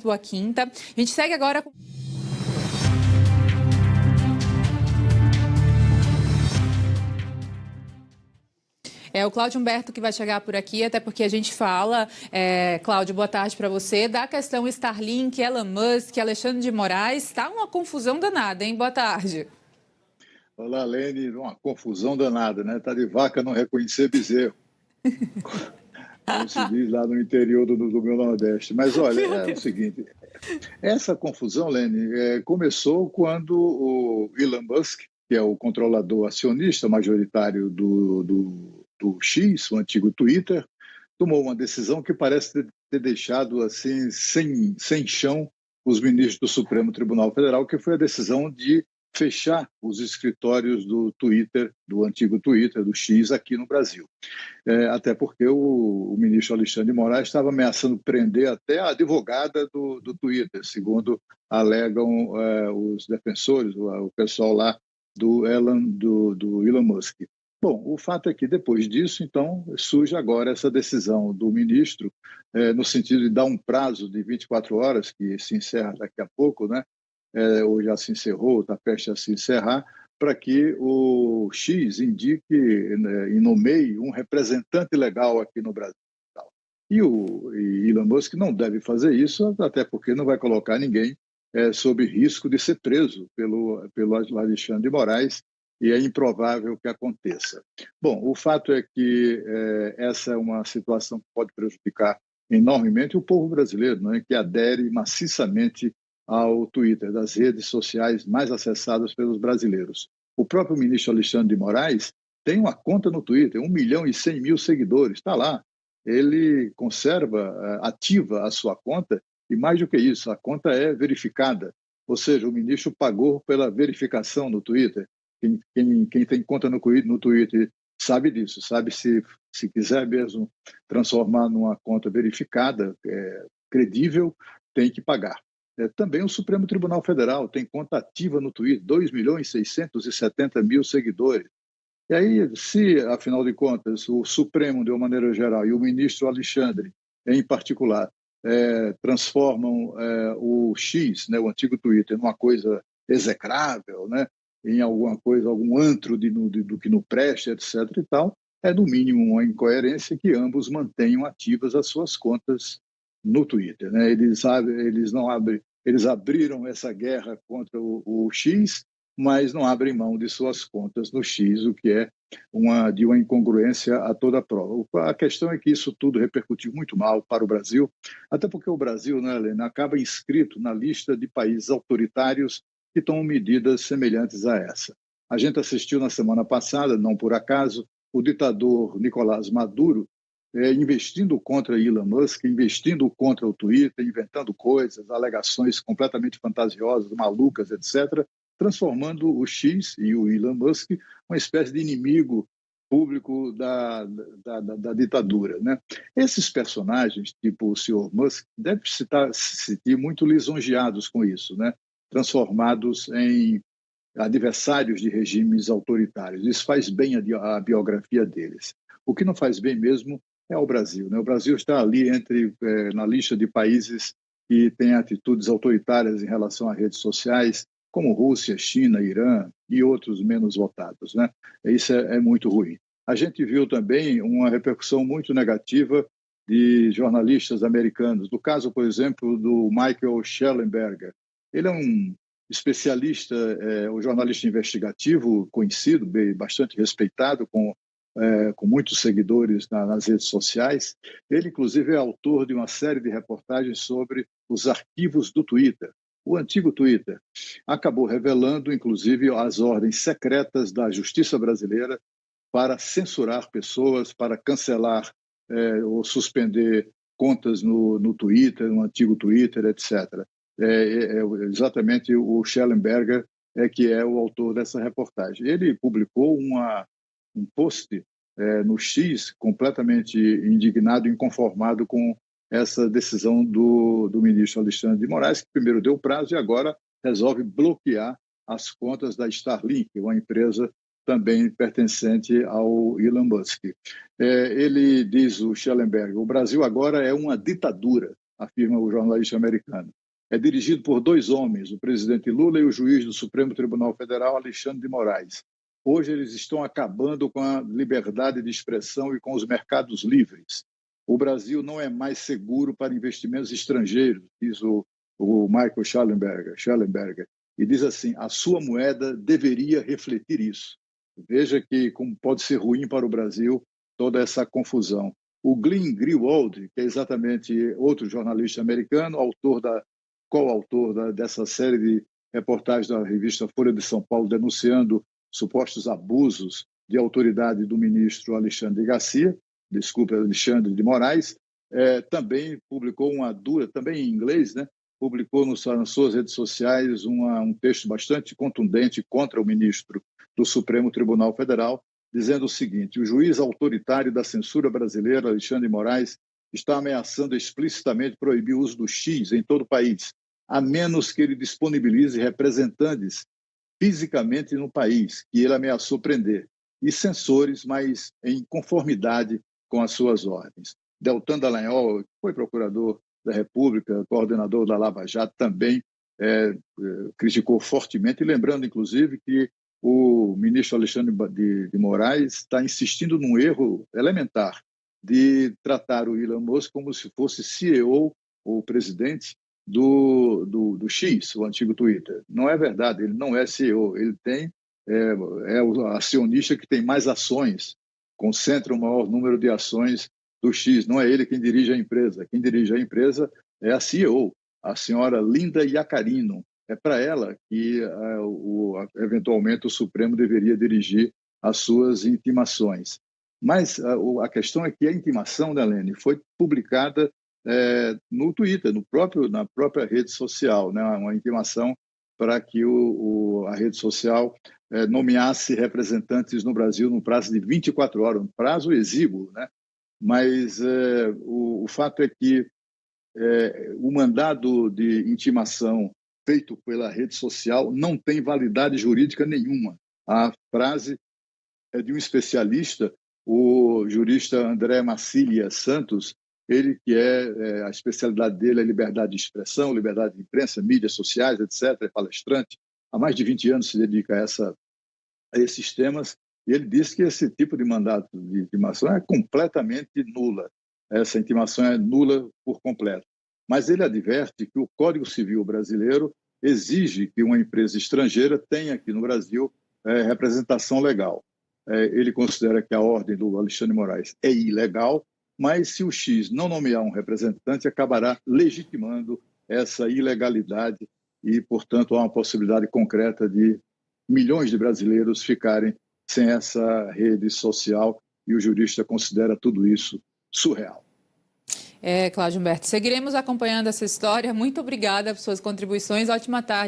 Boa quinta. A gente segue agora com... É o Cláudio Humberto que vai chegar por aqui, até porque a gente fala, Cláudio, boa tarde para você, da questão Starlink, Elon Musk, Alexandre de Moraes. Está uma confusão danada, hein? Boa tarde. Olá, Lene, uma confusão danada, né? Tá de vaca não reconhecer bezerro, como se diz lá no interior do meu Nordeste. Mas olha, é o seguinte, essa confusão, Lene, começou quando o Elon Musk, que é o controlador acionista majoritário do X, o antigo Twitter, tomou uma decisão que parece ter deixado assim sem chão os ministros do Supremo Tribunal Federal, que foi a decisão de fechar os escritórios do Twitter, do antigo Twitter, do X, aqui no Brasil. Até porque o ministro Alexandre de Moraes estava ameaçando prender até a advogada do Twitter, segundo alegam os defensores, o pessoal lá do Elon Musk. Bom, o fato é que depois disso, então, surge agora essa decisão do ministro, no sentido de dar um prazo de 24 horas, que se encerra daqui a pouco, né? Ou já se encerrou, está prestes a se encerrar, para que o X indique, né, e nomeie um representante legal aqui no Brasil. E o Elon Musk não deve fazer isso, até porque não vai colocar ninguém sob risco de ser preso pelo Alexandre de Moraes, e é improvável que aconteça. Bom, o fato é que essa é uma situação que pode prejudicar enormemente o povo brasileiro, não é? Que adere maciçamente ao Twitter, das redes sociais mais acessadas pelos brasileiros. O próprio ministro Alexandre de Moraes tem uma conta no Twitter, 1.100.000 seguidores, está lá. Ele conserva, ativa a sua conta, e mais do que isso, a conta é verificada. Ou seja, o ministro pagou pela verificação no Twitter. Quem tem conta no Twitter sabe disso, sabe se quiser mesmo transformar numa conta verificada, credível, tem que pagar. Também o Supremo Tribunal Federal tem conta ativa no Twitter, 2.670.000 seguidores. E aí, se, afinal de contas, o Supremo, de uma maneira geral, e o ministro Alexandre, em particular, transformam o X, né, o antigo Twitter, numa coisa execrável, né, em alguma coisa, algum antro do que não presta, etc. e tal, é no mínimo uma incoerência que ambos mantenham ativas as suas contas no Twitter, né? Eles abriram essa guerra contra o X, mas não abrem mão de suas contas no X, o que é de uma incongruência a toda prova. A questão é que isso tudo repercutiu muito mal para o Brasil, até porque o Brasil, né, Helena, acaba inscrito na lista de países autoritários que tomam medidas semelhantes a essa. A gente assistiu na semana passada, não por acaso, o ditador Nicolás Maduro investindo contra Elon Musk, investindo contra o Twitter, inventando coisas, alegações completamente fantasiosas, malucas, etc., transformando o X e o Elon Musk uma espécie de inimigo público da ditadura, né? Esses personagens, tipo o senhor Musk, devem se sentir muito lisonjeados com isso, né? Transformados em adversários de regimes autoritários. Isso faz bem a biografia deles. O que não faz bem mesmo é o Brasil, né? O Brasil está ali na lista de países que têm atitudes autoritárias em relação a redes sociais, como Rússia, China, Irã e outros menos votados, né? Isso é muito ruim. A gente viu também uma repercussão muito negativa de jornalistas americanos, do caso, por exemplo, do Michael Shellenberger. Ele é um especialista, um jornalista investigativo conhecido, bastante respeitado, com muitos seguidores nas redes sociais. Ele, inclusive, é autor de uma série de reportagens sobre os arquivos do Twitter. O antigo Twitter acabou revelando, inclusive, as ordens secretas da justiça brasileira para censurar pessoas, para cancelar ou suspender contas no Twitter, no antigo Twitter, etc. Exatamente o Schellenberger que é o autor dessa reportagem. Ele publicou um post no X completamente indignado e inconformado com essa decisão do ministro Alexandre de Moraes, que primeiro deu prazo e agora resolve bloquear as contas da Starlink, uma empresa também pertencente ao Elon Musk. Ele diz, o Schellenberg, o Brasil agora é uma ditadura. afirma o jornalista americano. É dirigido por dois homens, o presidente Lula e o juiz do Supremo Tribunal Federal, Alexandre de Moraes. Hoje eles estão acabando com a liberdade de expressão e com os mercados livres. O Brasil não é mais seguro para investimentos estrangeiros, diz o Michael Schellenberger, e diz assim, a sua moeda deveria refletir isso. Veja que como pode ser ruim para o Brasil toda essa confusão. O Glenn Greenwald, que é exatamente outro jornalista americano, coautor dessa série de reportagens da revista Folha de São Paulo denunciando supostos abusos de autoridade do ministro Alexandre de Moraes, também publicou também em inglês, né? Publicou nas suas redes sociais um texto bastante contundente contra o ministro do Supremo Tribunal Federal, dizendo o seguinte, o juiz autoritário da censura brasileira, Alexandre de Moraes, está ameaçando explicitamente proibir o uso do X em todo o país, a menos que ele disponibilize representantes fisicamente no país, que ele ameaçou prender, e censores, mas em conformidade com as suas ordens. Deltan Dallagnol, que foi procurador da República, coordenador da Lava Jato, também criticou fortemente, lembrando, inclusive, que o ministro Alexandre de Moraes está insistindo num erro elementar de tratar o Elon Musk como se fosse CEO ou presidente do X, o antigo Twitter. Não é verdade, ele não é CEO, ele é o acionista que tem mais ações, concentra o maior número de ações do X, não é ele quem dirige a empresa. Quem dirige a empresa é a CEO, a senhora Linda Yaccarino. É para ela que, eventualmente, o Supremo deveria dirigir as suas intimações. Mas a questão é que a intimação da Lene foi publicada no Twitter, na própria rede social, né? Uma intimação para que a rede social nomeasse representantes no Brasil no prazo de 24 horas, um prazo exíguo, né? Mas o fato é que o mandado de intimação feito pela rede social não tem validade jurídica nenhuma. A frase é de um especialista, o jurista André Macilia Santos, ele que a especialidade dele é liberdade de expressão, liberdade de imprensa, mídias sociais, etc., é palestrante, há mais de 20 anos se dedica a esses temas, e ele disse que esse tipo de mandato de intimação é completamente nula. Essa intimação é nula por completo. Mas ele adverte que o Código Civil brasileiro exige que uma empresa estrangeira tenha aqui no Brasil representação legal. Ele considera que a ordem do Alexandre de Moraes é ilegal, mas se o X não nomear um representante, acabará legitimando essa ilegalidade e, portanto, há uma possibilidade concreta de milhões de brasileiros ficarem sem essa rede social e o jurista considera tudo isso surreal. Cláudio Humberto, seguiremos acompanhando essa história. Muito obrigada por suas contribuições. Ótima tarde.